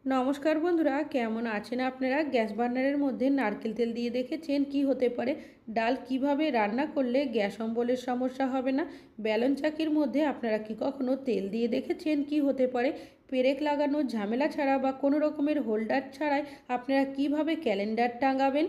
নমস্কার বন্ধুরা, কেমন আছেন আপনারা? গ্যাস বার্নারের মধ্যে নারকেল তেল দিয়ে দেখেছেন কি হতে পারে? ডাল কিভাবে রান্না করলে গ্যাস অম্বলের সমস্যা হবে না? ব্যালন চাকির মধ্যে আপনারা কি কখনো তেল দিয়ে দেখেছেন কি হতে পারে? পেরেক লাগানোর ঝামেলা ছাড়া বা কোনো রকমের হোল্ডার ছাড়াই আপনারা কিভাবে ক্যালেন্ডার টাঙাবেন?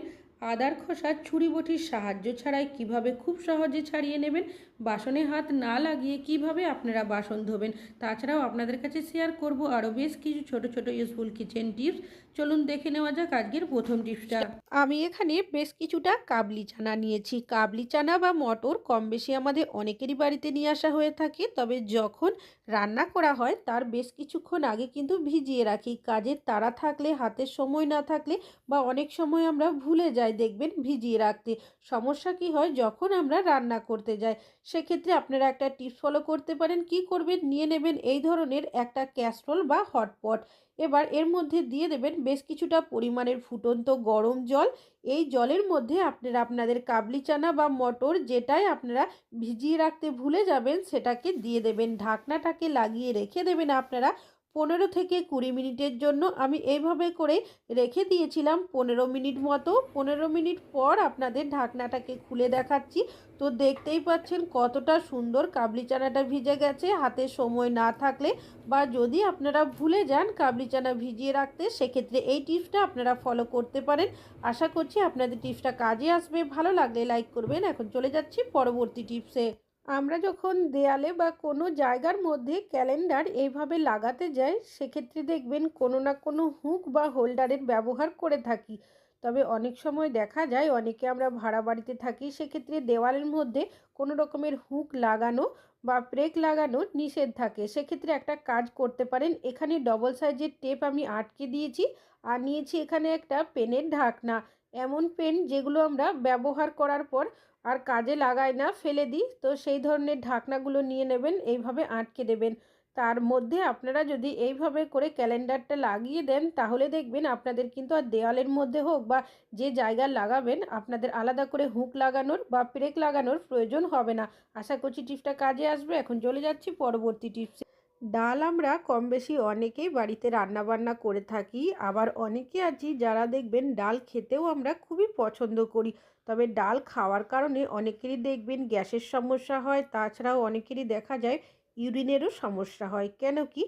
আদার খোসা ছুরি বটির সাহায্য ছাড়াই কিভাবে খুব সহজে ছাড়িয়ে নেবেন? বাসনে হাত না লাগিয়ে কিভাবে আপনারা বাসন ধোবেন? তাছাড়াও আপনাদের কাছে শেয়ার করব আরও বেশ কিছু ছোট ছোট ইউজফুল কিচেন টিপস। চলুন দেখে নেওয়া যাক আজকের প্রথম টিপসটা। আমি এখানে বেশ কিছুটা কাবলি চানা নিয়েছি। কাবলি চানা বা মটর কম বেশি আমাদের অনেকেরই বাড়িতে নিয়ে আসা হয়ে থাকে, তবে যখন রান্না করা হয় তার বেশ কিছুক্ষণ আগে কিন্তু ভিজিয়ে রাখি। কাজের তাড়া থাকলে, হাতের সময় না থাকলে বা অনেক সময় আমরা ভুলে যাই দেখবেন ভিজিয়ে রাখতে। সমস্যা কি হয় যখন আমরা রান্না করতে যাই? সেক্ষেত্রে আপনারা একটা টিপস ফলো করতে পারেন। কি করবেন, নিয়ে নেবেন এই ধরনের একটা ক্যাসরোল বা হটপট। এবার এর মধ্যে দিয়ে দেবেন বেশ কিছুটা পরিমাণের ফুটন্ত গরম জল। এই জলের মধ্যে আপনারা আপনাদের কাবলি চানা বা মটর যেটাই আপনারা ভিজিয়ে রাখতে ভুলে যাবেন সেটাকে দিয়ে দেবেন। ঢাকনাটাকে লাগিয়ে রেখে দেবেন আপনারা 15 থেকে 20 মিনিটের জন্য। আমি এইভাবে করে রেখে দিয়েছিলাম 15 মিনিট মতো। 15 মিনিট পর আপনাদের ঢাকনাটাকে খুলে দেখাচ্ছি। তো দেখতেই পাচ্ছেন কতটা সুন্দর কাবলি চানাটা ভিজে গেছে। হাতে সময় না থাকলে বা যদি আপনারা ভুলে যান কাবলি চানা ভিজিয়ে রাখতে, সেক্ষেত্রে এই টিপসটা আপনারা ফলো করতে পারেন। আশা করছি আপনাদের টিপসটা কাজে আসবে। ভালো লাগলে লাইক করবেন। এখন চলে যাচ্ছি পরবর্তী টিপসে। আমরা যখন দেয়ালে বা কোনো জায়গার মধ্যে ক্যালেন্ডার এইভাবে লাগাতে যাই, সেক্ষেত্রে দেখবেন কোনো না কোনো হুক বা হোল্ডারের ব্যবহার করে থাকি। তবে অনেক সময় দেখা যায় অনেকে আমরা ভাড়া বাড়িতে থাকি, সেক্ষেত্রে দেওয়ালের মধ্যে কোনো রকমের হুক লাগানো বা ব্রেক লাগানো নিষেধ থাকে। সেক্ষেত্রে একটা কাজ করতে পারেন, এখানে ডবল সাইজের টেপ আমি আটকে দিয়েছি আর নিয়েছি এখানে একটা পেনের ঢাকনা। এমন পেন যেগুলো আমরা ব্যবহার করার পর আর কাজে লাগাই না, ফেলে দিই, তো সেই ধরনের ঢাকনাগুলো নিয়ে নেবেন, এইভাবে আটকে দেবেন। তার মধ্যে আপনারা যদি এইভাবে করে ক্যালেন্ডারটা লাগিয়ে দেন তাহলে দেখবেন আপনাদের কিন্তু আর দেওয়ালের মধ্যে হোক বা যে জায়গায় লাগাবেন আপনাদের আলাদা করে হুক লাগানোর বা পেরেক লাগানোর প্রয়োজন হবে না। আশা করছি টিপসটা কাজে আসবে। এখন চলে যাচ্ছি পরবর্তী টিপসে। ডাল আমরা কম বেশি অনেকেই বাড়িতে রান্না বান্না করে থাকি, আবার অনেকে আছি যারা দেখবেন ডাল খেতেও আমরা খুবই পছন্দ করি। তবে ডাল খাওয়ার কারণে অনেকেরই দেখবেন গ্যাসের সমস্যা হয়, তাছাড়াও অনেকেরই দেখা যায় ইউরিনেরও সমস্যা হয়। কেন কি,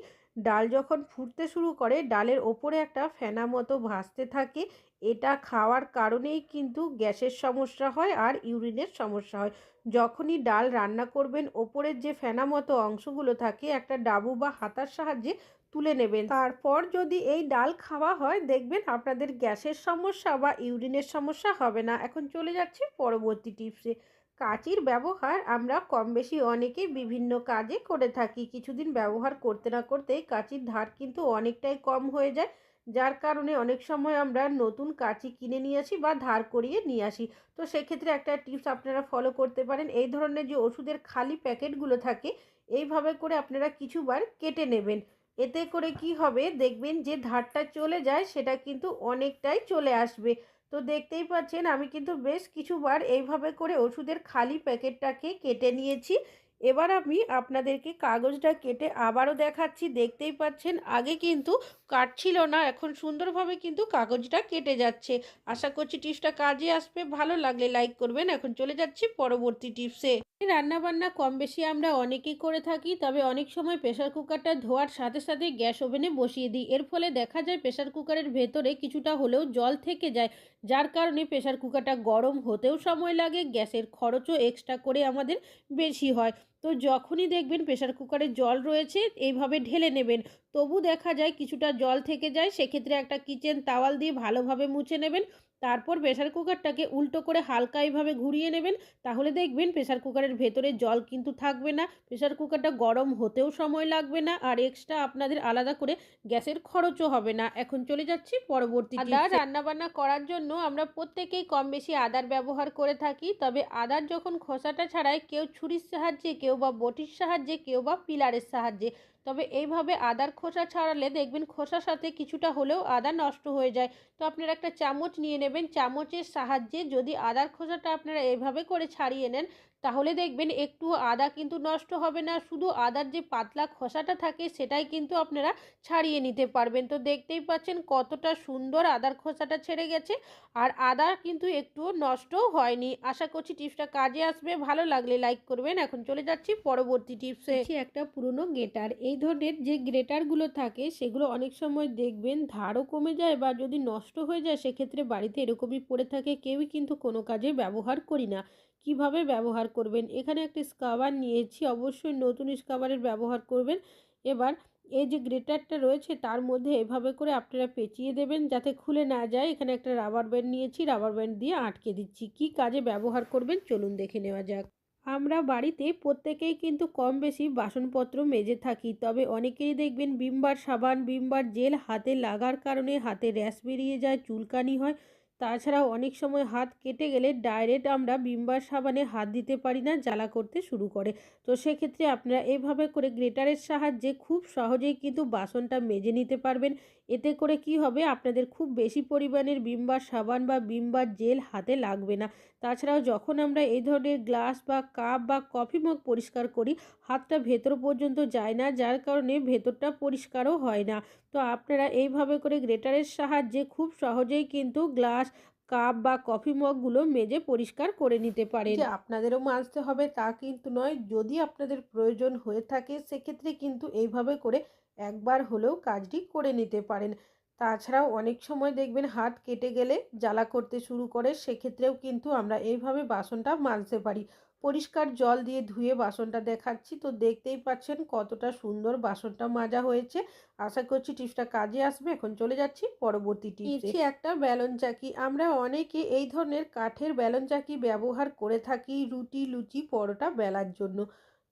ডাল যখন ফুটতে শুরু করে ডালের ওপরে একটা ফেনা মতো ভাসতে থাকে। এটা খাওয়ার কারণেই কিন্তু গ্যাসের সমস্যা হয় আর ইউরিনের সমস্যা হয়। যখনই ডাল রান্না করবেন ওপরের যে ফেনা মতো অংশগুলো থাকে একটা ডাবু বা হাতার সাহায্যে তুলে নেবেন। তারপর যদি এই ডাল খাওয়া হয় দেখবেন আপনাদের গ্যাসের সমস্যা বা ইউরিনের সমস্যা হবে না। এখন চলে যাচ্ছি পরবর্তী টিপসে। কাঁচির ব্যবহার আমরা কম বেশি অনেকেই বিভিন্ন কাজে করে থাকি। কিছুদিন ব্যবহার করতে না করতেই কাঁচির ধার কিন্তু অনেকটাই কম হয়ে যায়, যার কারণে অনেক সময় আমরা নতুন কাঁচি কিনে নিয়ে আসি বা ধার করিয়ে নিয়ে আসি। তো সেক্ষেত্রে একটা টিপস আপনারা ফলো করতে পারেন, এই ধরনের যে ওষুধের খালি প্যাকেটগুলো থাকে এইভাবে করে আপনারা কিছুবার কেটে নেবেন। এতে করে কি হবে দেখবেন যে ধারটা চলে যায় সেটা কিন্তু অনেকটাই চলে আসবে। তো দেখতেই পাচ্ছেন আমি কিন্তু বেশ কিছুবার এইভাবে করে ওষুধের খালি প্যাকেটটাকে কেটে নিয়েছি। এবার আমি আপনাদেরকে কাগজটা কেটে আবারও দেখাচ্ছি। দেখতেই পাচ্ছেন আগে কিন্তু কাটছিল না, এখন সুন্দরভাবে কিন্তু কাগজটা কেটে যাচ্ছে। আশা করছি টিপসটা কাজে আসবে। ভালো লাগলে লাইক করবেন। এখন চলে যাচ্ছি পরবর্তী টিপসে। রান্না বান্না কম বেশি আমরা অনেকেই করে থাকি, তবে অনেক সময় প্রেসার কুকারটা ধোয়ার সাথে সাথে গ্যাস ওভেনে বসিয়ে দিই। এর ফলে দেখা যায় প্রেসার কুকারের ভেতরে কিছুটা হলেও জল থেকে যায়, যার কারণে প্রেসার কুকারটা গরম হতেও সময় লাগে, গ্যাসের খরচও এক্সট্রা করে আমাদের বেশি হয়। তো যখনই দেখবেন প্রেসার কুকারে জল রয়েছে এইভাবে ঢেলে নেবেন, তবু দেখা যায় কিছুটা জল থেকে যায়, সেক্ষেত্রে একটা কিচেন তাওয়াল দিয়ে ভালোভাবে মুছে নেবেন। তারপর প্রেসার কুকারটাকে উল্টো করে হালকা এইভাবে ঘুরিয়ে নেবেন। তাহলে দেখবেন প্রেসার কুকারের ভেতরে জল কিন্তু থাকবে না, প্রেসার কুকারটা গরম হতেও সময় লাগবে না, আর এক্সট্রা আপনাদের আলাদা করে গ্যাসের খরচও হবে না। এখন চলে যাচ্ছি পরবর্তী টিপসে। আদা রান্নাবান্না করার জন্য আমরা প্রত্যেকেই কম বেশি আদার ব্যবহার করে থাকি, তবে আদার যখন খোসাটা ছাড়াই কেউ ছুরির সাহায্যে, কেউ বা বটির সাহায্যে, কেউ বা পিলারের সাহায্যে। তবে এইভাবে আদার খোসা ছাড়ালে দেখবেন খোসার সাথে কিছুটা হলেও আদা নষ্ট হয়ে যায়। তো আপনারা একটা চামচ নিয়ে নেবেন, চামচের সাহায্যে যদি আদার খোসাটা আপনারা এইভাবে করে ছাড়িয়ে নেন তাহলে দেখবেন একটু আদা কিন্তু নষ্ট হবে না, শুধু আদার যে পাতলা খোসাটা থাকে সেটাই কিন্তু আপনারা ছাড়িয়ে নিতে পারবেন। তো দেখতেই পাচ্ছেন কতটা সুন্দর আদার খোসাটা ছেড়ে গেছে, আর আদা কিন্তু একটুও নষ্টও হয়নি। আশা করছি টিপসটা কাজে আসবে, ভালো লাগলে লাইক করবেন। এখন চলে যাচ্ছি পরবর্তী টিপসে। একটা পুরনো গ্রেটার, এই ধরনের যে গ্রেটারগুলো থাকে সেগুলো অনেক সময় দেখবেন ধারও কমে যায় বা যদি নষ্ট হয়ে যায় সেক্ষেত্রে বাড়িতে এরকমই পড়ে থাকে, কেউই কিন্তু কোনো কাজে ব্যবহার করি না। কিভাবে ব্যবহার করবেন, এখানে একটা স্ক্রাবার নিয়েছি, অবশ্যই নতুন স্ক্রাবারের ব্যবহার করবেন। এবার এই যে গ্রেটারটা রয়েছে তার মধ্যে এভাবে করে আপনারা পেঁচিয়ে দেবেন যাতে খুলে না যায়। এখানে একটা রাবার ব্যান্ড নিয়েছি, রাবার ব্যান্ড দিয়ে আটকে দিচ্ছি। কি কাজে ব্যবহার করবেন চলুন দেখে নেওয়া যাক। আমরা বাড়িতে প্রত্যেকেই কিন্তু কম বেশি বাসনপত্র মেজে থাকি, তবে অনেকেই দেখবেন ভিম বার সাবান, ভিম বার জেল হাতে লাগার কারণে হাতে র্যাশ বেরিয়ে যায়, চুলকানি হয়। তাছাড়াও অনেক সময় হাত কেটে গেলে ডাইরেক্ট আমরা ভিম বার সাবানে হাত দিতে পারি না, জ্বালা করতে শুরু করে। তো সেক্ষেত্রে আপনারা এইভাবে করে গ্রেটারের সাহায্যে খুব সহজেই কিন্তু বাসনটা মেজে নিতে পারবেন। এতে করে কি হবে, আপনাদের খুব বেশি পরিমাণের ভিম বার সাবান বা ভিম বার জেল হাতে লাগবে না। তাছাড়াও যখন আমরা এই ধরনের গ্লাস বা কাপ বা কফি মগ পরিষ্কার করি, হাতটা ভেতর পর্যন্ত যায় না, যার কারণে ভেতরটা পরিষ্কারও হয় না। তো আপনারা এইভাবে করে গ্রেটারের সাহায্যে খুব সহজেই কিন্তু গ্লাস, কাপ বা কফি মগগুলো মেজে পরিষ্কার করে নিতে পারেন। যে আপনাদেরও মাজতে হবে তা কিন্তু নয়, যদি আপনাদের প্রয়োজন হয়ে থাকে সেক্ষেত্রে কিন্তু এইভাবে করে একবার হলেও কাজটি করে নিতে পারেন। তাছাড়াও অনেক সময় দেখবেন হাত কেটে গেলে জ্বালা করতে শুরু করে, সেক্ষেত্রেও কিন্তু আমরা এইভাবে বাসনটা মাজতে পারি। পরিষ্কার জল দিয়ে ধুয়ে বাসনটা দেখাচ্ছি, তো দেখতেই পাচ্ছেন কতটা সুন্দর বাসনটা মাজা হয়েছে। আশা করছি টিপসটা কাজে আসবে। এখন চলে যাচ্ছি পরবর্তী টিপসে। একটা বেলন চাকি, আমরা অনেকে এই ধরনের কাঠের বেলন চাকি ব্যবহার করে থাকি রুটি, লুচি, পরোটা বেলার জন্য।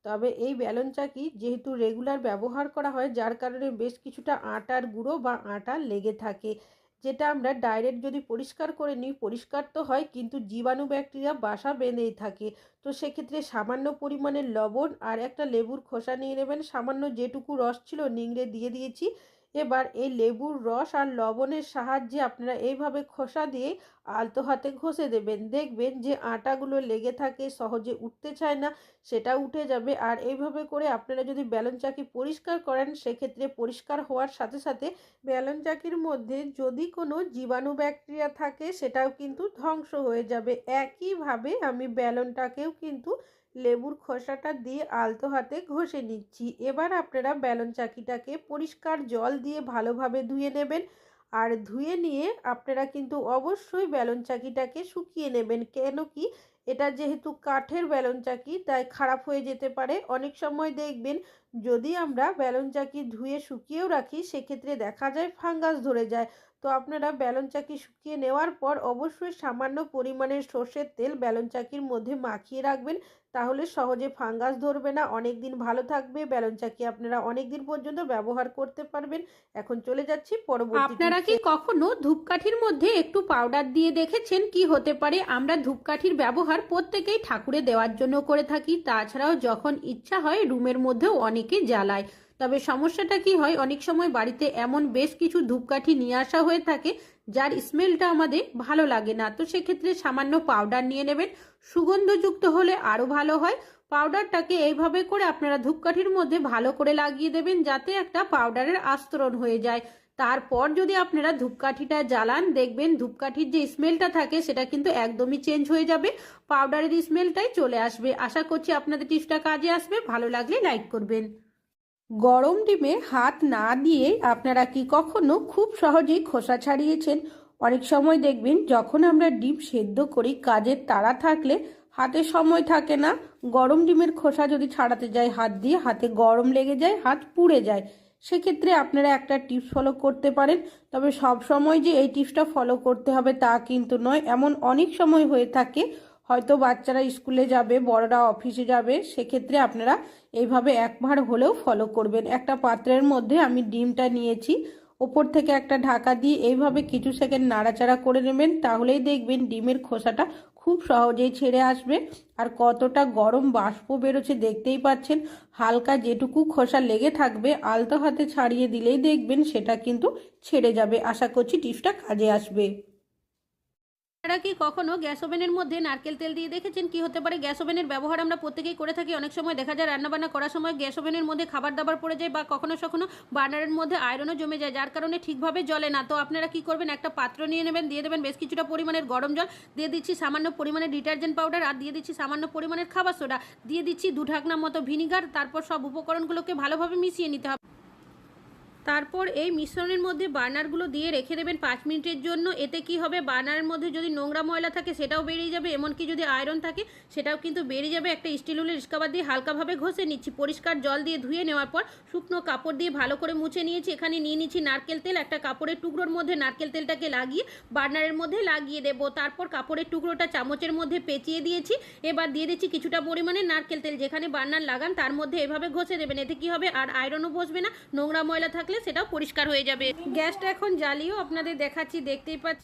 তবে এই বেলন চাকি যেহেতু রেগুলার ব্যবহার করা হয়, যার কারণে বেশ কিছুটা আটার গুঁড়ো বা আটা লেগে থাকে, যেটা আমরা ডাইরেক্ট যদি পরিষ্কার করে নিই পরিষ্কার তো হয়, কিন্তু জীবাণু ব্যাকটেরিয়া বাসা বেঁধেই থাকে। তো সেক্ষেত্রে সামান্য পরিমাণে লবণ আর একটা লেবুর খোসা নিয়ে নেবেন, সামান্য যেটুকু রস ছিল নিংড়ে দিয়ে দিয়েছি। এবার এই লেবুর রস আর লবণের সাহায্যে আপনারা এইভাবে খোসা দিয়ে আলতো হাতে ঘষে দেবেন, দেখবেন যে আটাগুলো লেগে থাকে সহজে উঠতে চায় না, সেটা উঠে যাবে। আর এইভাবে করে আপনারা যদি বেলন চাকি পরিষ্কার করেন সেক্ষেত্রে পরিষ্কার হওয়ার সাথে সাথে বেলন চাকির মধ্যে যদি কোনো জীবাণু ব্যাকটেরিয়া থাকে সেটাও কিন্তু ধ্বংস হয়ে যাবে। একইভাবে আমি বেলনটাকেও কিন্তু লেবুর খোসাটা দিয়ে আলতো হাতে ঘষে নিচ্ছি। এবার আপনারা বেলন চাকিটাকে পরিষ্কার জল দিয়ে ভালোভাবে ধুয়ে নেবেন, আর ধুয়ে নিয়ে আপনারা কিন্তু অবশ্যই বেলন চাকিটাকে শুকিয়ে নেবেন। কেন কি, এটা যেহেতু কাঠের বেলন চাকি তাই খারাপ হয়ে যেতে পারে। অনেক সময় দেখবেন যদি আমরা বেলন চাকি ধুয়ে শুকিয়েও রাখি সেক্ষেত্রে দেখা যায় ফাঙ্গাস ধরে যায়। তো আপনারা বেলন চাকি শুকিয়ে নেওয়ার পর অবশ্যই সামান্য পরিমাণের সর্ষের তেল বেলন চাকির মধ্যে মাখিয়ে রাখবেন, তাহলে সহজে ফাঙ্গাস ধরবে না, অনেক দিন ভালো থাকবে। বেলন চাকি আপনারা অনেক দিন পর্যন্ত ব্যবহার করতে পারবেন। এখন চলে যাচ্ছি পরবর্তী। আপনারা কি কখনো ধূপকাঠির মধ্যে একটু পাউডার দিয়ে দেখেছেন কি হতে পারে? আমরা ধূপকাঠির ব্যবহার প্রত্যেকেই ঠাকুরে দেওয়ার জন্য করে থাকি, তাছাড়াও যখন ইচ্ছা হয় রুমের মধ্যেও অনেকে জ্বালায়। তবে সমস্যাটা কি হয়, অনেক সময় বাড়িতে এমন বেশ কিছু ধূপকাঠি নিয়ে আসা হয়ে থাকে যার স্মেলটা আমাদের ভালো লাগে না। তো সেক্ষেত্রে সামান্য পাউডার নিয়ে নেবেন, সুগন্ধযুক্ত হলে আরও ভালো হয়। পাউডারটাকে এইভাবে করে আপনারা ধূপকাঠির মধ্যে ভালো করে লাগিয়ে দেবেন যাতে একটা পাউডারের আস্তরণ হয়ে যায়। তারপর যদি আপনারা ধূপকাঠিটা জ্বালান দেখবেন ধূপকাঠির যে স্মেলটা থাকে সেটা কিন্তু একদমই চেঞ্জ হয়ে যাবে, পাউডারের স্মেলটাই চলে আসবে। আশা করছি আপনাদের টিপসটা কাজে আসবে, ভালো লাগলে লাইক করবেন। গরম ডিমে হাত না দিয়ে আপনারা কি কখনো খুব সহজেই খোসা ছাড়িয়েছেন? অনেক সময় দেখবেন যখন আমরা ডিম সেদ্ধ করি কাজের তাড়া থাকলে হাতে সময় থাকে না, গরম ডিমের খোসা যদি ছাড়াতে যাই হাত দিয়ে হাতে গরম লেগে যায়, হাত পুড়ে যায়। সেক্ষেত্রে আপনারা একটা টিপস ফলো করতে পারেন, তবে সব সময় যে এই টিপসটা ফলো করতে হবে তা কিন্তু নয়। এমন অনেক সময় হয়ে থাকে হয়তো বাচ্চারা স্কুলে যাবে, বড়রা অফিসে যাবে, সেক্ষেত্রে আপনারা এইভাবে একবার হলেও ফলো করবেন। একটা পাত্রের মধ্যে আমি ডিমটা নিয়েছি, ওপর থেকে একটা ঢাকা দিয়ে এইভাবে কিছু সেকেন্ড নাড়াচাড়া করে নেবেন, তাহলেই দেখবেন ডিমের খোসাটা খুব সহজেই ছেড়ে আসবে। আর কতটা গরম বাষ্প বেরোচ্ছে দেখতেই পাচ্ছেন। হালকা যেটুকু খোসা লেগে থাকবে আলতো হাতে ছাড়িয়ে দিলেই দেখবেন সেটা কিন্তু ছেড়ে যাবে। আশা করছি টিপসটা কাজে আসবে। আপনারা কি কখনো গ্যাস ওভেনের মধ্যে নারকেল তেল দিয়ে দেখেছেন? কি হতে পারে? গ্যাস ওভেনের ব্যবহার আমরা প্রত্যেকেই করে থাকি। অনেক সময় দেখা যায় রান্নাবান্না করার সময় গ্যাস ওভেনের মধ্যে খাবার-দাবার পড়ে যায় বা কখনো বার্নারের মধ্যে আয়রনও জমে যায়, যার কারণে ঠিকভাবে জ্বলে না। তো আপনারা কি করবেন? একটা পাত্র নিয়ে নেবেন, দিয়ে দেবেন বেশ কিছুটা পরিমাণের গরম জল, দিয়ে দিচ্ছি সামান্য পরিমাণের ডিটারজেন্ট পাউডার, আর দিয়ে দিচ্ছি সামান্য পরিমাণের খাবার সোডা, দিয়ে দিচ্ছি 2 ঢাকনা মতো ভিনিগার। তারপর সব উপকরণগুলোকে ভালোভাবে মিশিয়ে নিতে হবে। তারপর এই মিশ্রণের মধ্যে বার্নারগুলো দিয়ে রেখে দেবেন 5 মিনিটের জন্য। এতে কি হবে, বার্নারের মধ্যে যদি নোংরা ময়লা থাকে সেটাও বেরিয়ে যাবে, এমনকি যদি আয়রন থাকে সেটাও কিন্তু বেরিয়ে যাবে। একটা স্টিল উলের স্ক্রাবার দিয়ে হালকাভাবে ঘষে নিচ্ছি। পরিষ্কার জল দিয়ে ধুয়ে নেওয়ার পর শুকনো কাপড় দিয়ে ভালো করে মুছে নিয়েছি। এখানে নিয়ে নিচ্ছি নারকেল তেল। একটা কাপড়ের টুকরোর মধ্যে নারকেল তেলটাকে লাগিয়ে বার্নারের মধ্যে লাগিয়ে দেবো। তারপর কাপড়ের টুকরোটা চামচের মধ্যে পেঁচিয়ে দিয়েছি। এবার দিয়ে দিচ্ছি কিছুটা পরিমাণে নারকেল তেল। যেখানে বার্নার লাগান তার মধ্যে এভাবে ঘষে দেবেন। এতে কি হবে, আর আয়রনও বসবে না, নোংরা ময়লা থাকলে সেটাও পরিষ্কার হয়ে যাবে। গ্যাসটা এখন জ্বালিয়েও আপনাদের দেখাচ্ছি, দেখতেই পাচ্ছি।